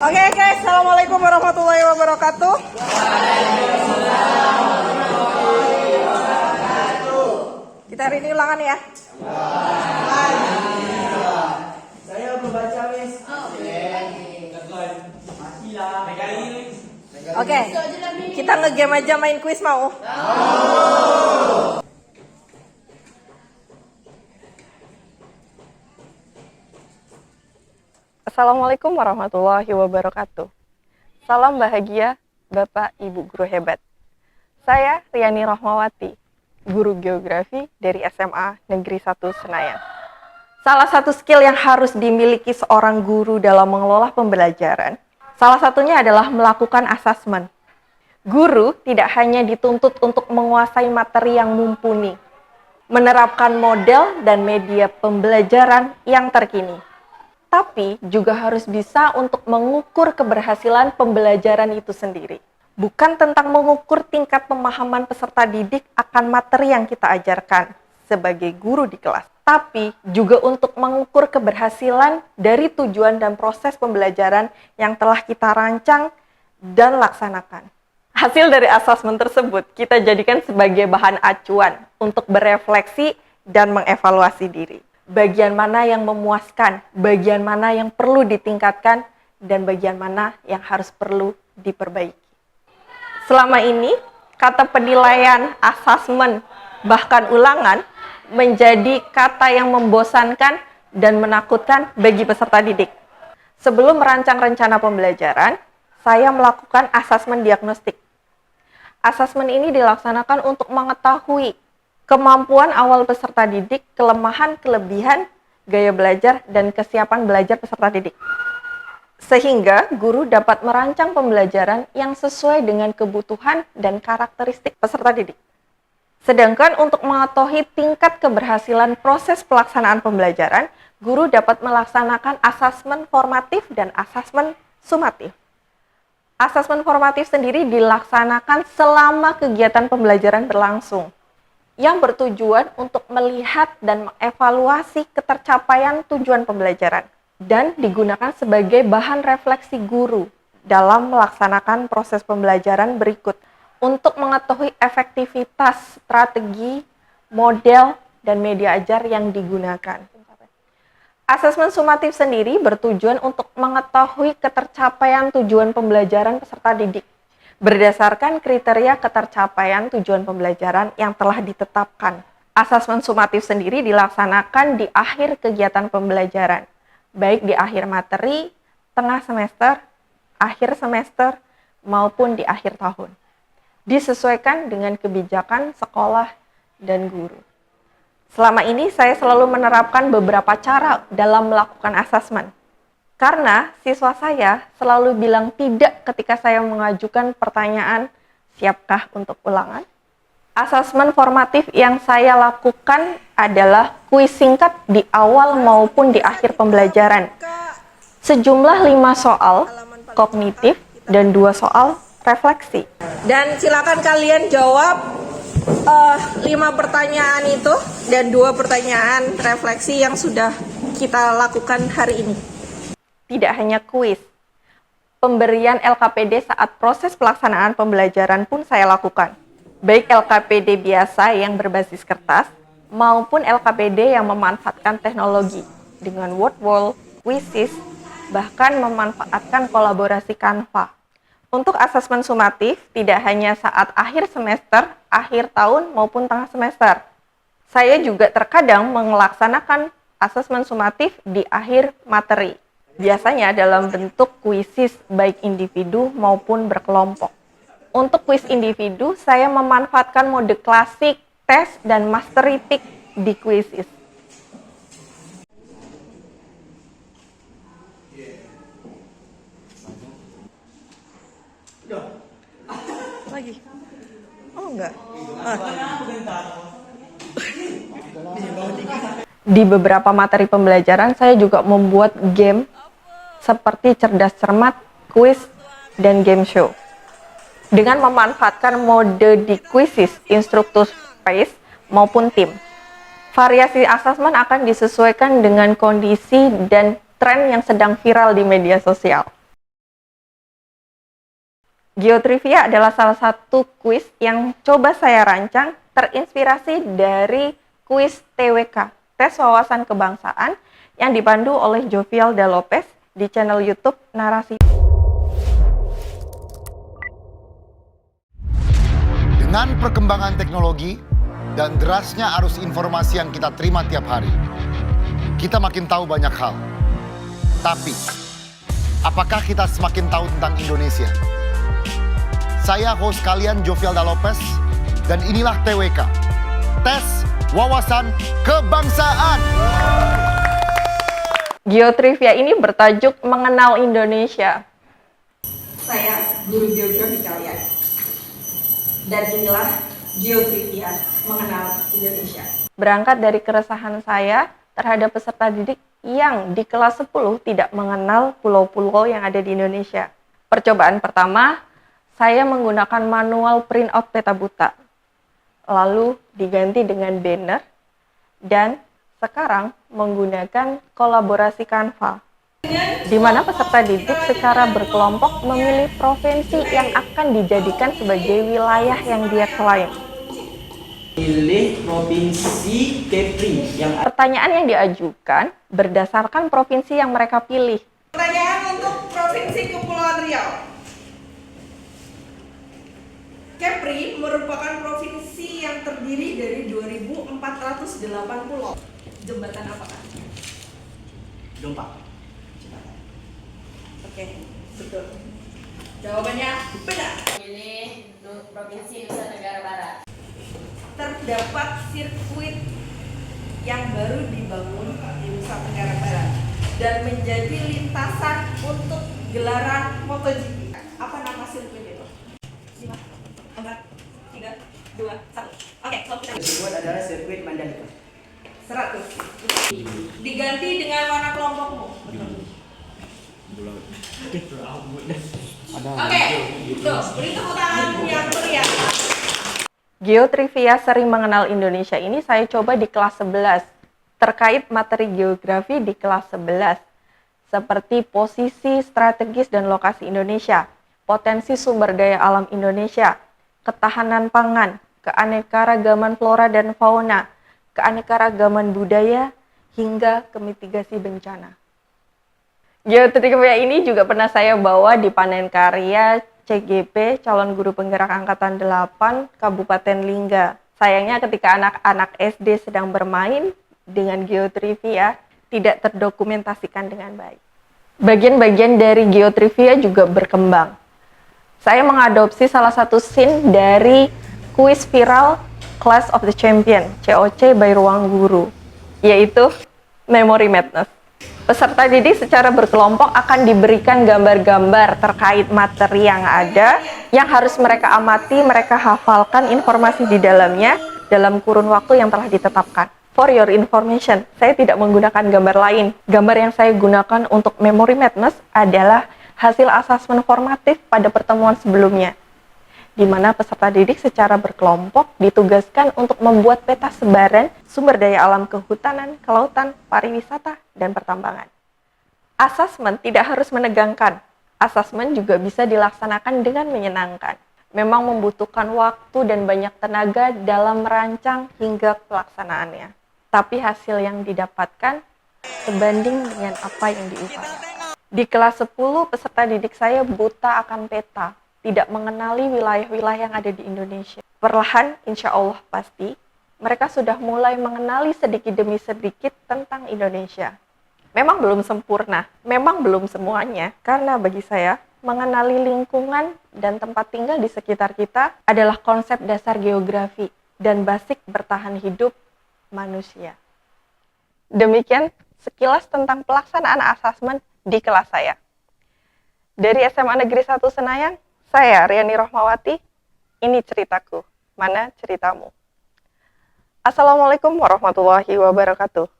Oke guys, assalamualaikum warahmatullahi wabarakatuh. Kita hari ini ulangan ya. Saya membaca Miss. Oke, kita ngegame aja, main kuis mau? Assalamualaikum warahmatullahi wabarakatuh. Salam bahagia Bapak Ibu guru hebat. Saya Riani Rohmawati, guru geografi dari SMA Negeri 1 Senayan. Salah satu skill yang harus dimiliki seorang guru dalam mengelola pembelajaran, salah satunya adalah melakukan asesmen. Guru tidak hanya dituntut untuk menguasai materi yang mumpuni, menerapkan model dan media pembelajaran yang terkini, tapi juga harus bisa untuk mengukur keberhasilan pembelajaran itu sendiri. Bukan tentang mengukur tingkat pemahaman peserta didik akan materi yang kita ajarkan sebagai guru di kelas, tapi juga untuk mengukur keberhasilan dari tujuan dan proses pembelajaran yang telah kita rancang dan laksanakan. Hasil dari asesmen tersebut kita jadikan sebagai bahan acuan untuk berefleksi dan mengevaluasi diri. Bagian mana yang memuaskan, bagian mana yang perlu ditingkatkan, dan bagian mana yang harus perlu diperbaiki. Selama ini, kata penilaian, asesmen, bahkan ulangan menjadi kata yang membosankan dan menakutkan bagi peserta didik. Sebelum merancang rencana pembelajaran, saya melakukan asesmen diagnostik. Asesmen ini dilaksanakan untuk mengetahui kemampuan awal peserta didik, kelemahan, kelebihan, gaya belajar, dan kesiapan belajar peserta didik. Sehingga guru dapat merancang pembelajaran yang sesuai dengan kebutuhan dan karakteristik peserta didik. Sedangkan untuk mengetahui tingkat keberhasilan proses pelaksanaan pembelajaran, guru dapat melaksanakan asesmen formatif dan asesmen sumatif. Asesmen formatif sendiri dilaksanakan selama kegiatan pembelajaran berlangsung, yang bertujuan untuk melihat dan mengevaluasi ketercapaian tujuan pembelajaran dan digunakan sebagai bahan refleksi guru dalam melaksanakan proses pembelajaran berikut untuk mengetahui efektivitas strategi, model, dan media ajar yang digunakan. Asesmen sumatif sendiri bertujuan untuk mengetahui ketercapaian tujuan pembelajaran peserta didik berdasarkan kriteria ketercapaian tujuan pembelajaran yang telah ditetapkan. Asesmen sumatif sendiri dilaksanakan di akhir kegiatan pembelajaran, baik di akhir materi, tengah semester, akhir semester, maupun di akhir tahun. Disesuaikan dengan kebijakan sekolah dan guru. Selama ini saya selalu menerapkan beberapa cara dalam melakukan asesmen. Karena siswa saya selalu bilang tidak ketika saya mengajukan pertanyaan, siapkah untuk ulangan? Asesmen formatif yang saya lakukan adalah kuis singkat di awal maupun di akhir pembelajaran. Sejumlah 5 soal kognitif dan 2 soal refleksi. Dan silakan kalian jawab 5 pertanyaan itu dan 2 pertanyaan refleksi yang sudah kita lakukan hari ini. Tidak hanya kuis, pemberian LKPD saat proses pelaksanaan pembelajaran pun saya lakukan. Baik LKPD biasa yang berbasis kertas, maupun LKPD yang memanfaatkan teknologi dengan word wall, quizzes, bahkan memanfaatkan kolaborasi Canva. Untuk asesmen sumatif, tidak hanya saat akhir semester, akhir tahun, maupun tengah semester. Saya juga terkadang melaksanakan asesmen sumatif di akhir materi. Biasanya dalam bentuk kuisis baik individu maupun berkelompok. Untuk kuis individu, saya memanfaatkan mode klasik, tes, dan mastery peak di kuisis. Lagi? Oh enggak. Di beberapa materi pembelajaran, saya juga membuat game seperti cerdas cermat, kuis, dan game show. Dengan memanfaatkan mode di quizzes, instruktur space, maupun tim. Variasi asesmen akan disesuaikan dengan kondisi dan tren yang sedang viral di media sosial. Geotrivia adalah salah satu kuis yang coba saya rancang terinspirasi dari kuis TWK, tes wawasan kebangsaan, yang dipandu oleh Jovial Da Lopez di channel YouTube Narasi. Dengan perkembangan teknologi dan derasnya arus informasi yang kita terima tiap hari, kita makin tahu banyak hal. Tapi, apakah kita semakin tahu tentang Indonesia? Saya host kalian Jovial Da Lopez, dan inilah TWK, Tes Wawasan Kebangsaan. Geotrivia ini bertajuk Mengenal Indonesia. Saya guru geografi kalian. Dan inilah Geotrivia Mengenal Indonesia. Berangkat dari keresahan saya terhadap peserta didik yang di kelas 10 tidak mengenal pulau-pulau yang ada di Indonesia. Percobaan pertama, saya menggunakan manual printout peta buta. Lalu diganti dengan banner, dan sekarang menggunakan kolaborasi Canva, di mana peserta didik secara berkelompok memilih provinsi yang akan dijadikan sebagai wilayah yang dia klaim. Pilih provinsi Kepri yang Pertanyaan yang diajukan berdasarkan provinsi yang mereka pilih. Pertanyaan untuk Provinsi Kepulauan Riau. Kepri merupakan provinsi yang terdiri dari 2.408 pulau. Jembatan apakah? Dompak. Oke, betul. Jawabannya benar. Pilih Provinsi Nusa Tenggara Barat. Terdapat sirkuit yang baru dibangun di Nusa Tenggara Barat dan menjadi lintasan untuk gelaran MotoGP. Apa nama sirkuit itu? 5, 4, 3, 2, 1. Oke, stop. tersebut adalah sirkuit Mandalika. 100. Diganti dengan warna kelompokmu. Oke, tuh, beri tepuk tangan yang meriah. Geotrivia Seri Mengenal Indonesia ini saya coba di kelas 11, terkait materi geografi di kelas 11, seperti posisi strategis dan lokasi Indonesia, potensi sumber daya alam Indonesia, ketahanan pangan, keanekaragaman flora dan fauna, keanekaragaman budaya, hingga kemitigasi bencana. Geotrivia ini juga pernah saya bawa di panen karya CGP, calon guru penggerak angkatan 8 Kabupaten Lingga. Sayangnya ketika anak-anak SD sedang bermain dengan geotrivia, tidak terdokumentasikan dengan baik. Bagian-bagian dari geotrivia juga berkembang. Saya mengadopsi salah satu scene dari kuis viral Clash of the Champion, COC by Ruang Guru, yaitu Memory Madness. Peserta didik secara berkelompok akan diberikan gambar-gambar terkait materi yang ada, yang harus mereka amati, mereka hafalkan informasi di dalamnya dalam kurun waktu yang telah ditetapkan. For your information, saya tidak menggunakan gambar lain. Gambar yang saya gunakan untuk Memory Madness adalah hasil asesmen formatif pada pertemuan sebelumnya, di mana peserta didik secara berkelompok ditugaskan untuk membuat peta sebaran sumber daya alam kehutanan, kelautan, pariwisata, dan pertambangan. Asesmen tidak harus menegangkan. Asesmen juga bisa dilaksanakan dengan menyenangkan. Memang membutuhkan waktu dan banyak tenaga dalam merancang hingga pelaksanaannya. Tapi hasil yang didapatkan sebanding dengan apa yang diupayakan. Di kelas 10, peserta didik saya buta akan peta, tidak mengenali wilayah-wilayah yang ada di Indonesia. Perlahan, insya Allah pasti, mereka sudah mulai mengenali sedikit demi sedikit tentang Indonesia. Memang belum sempurna, memang belum semuanya, karena bagi saya, mengenali lingkungan dan tempat tinggal di sekitar kita adalah konsep dasar geografi dan basic bertahan hidup manusia. Demikian sekilas tentang pelaksanaan asesmen di kelas saya. Dari SMA Negeri 1 Senayan, saya Riani Rohmawati, ini ceritaku, mana ceritamu? Assalamualaikum warahmatullahi wabarakatuh.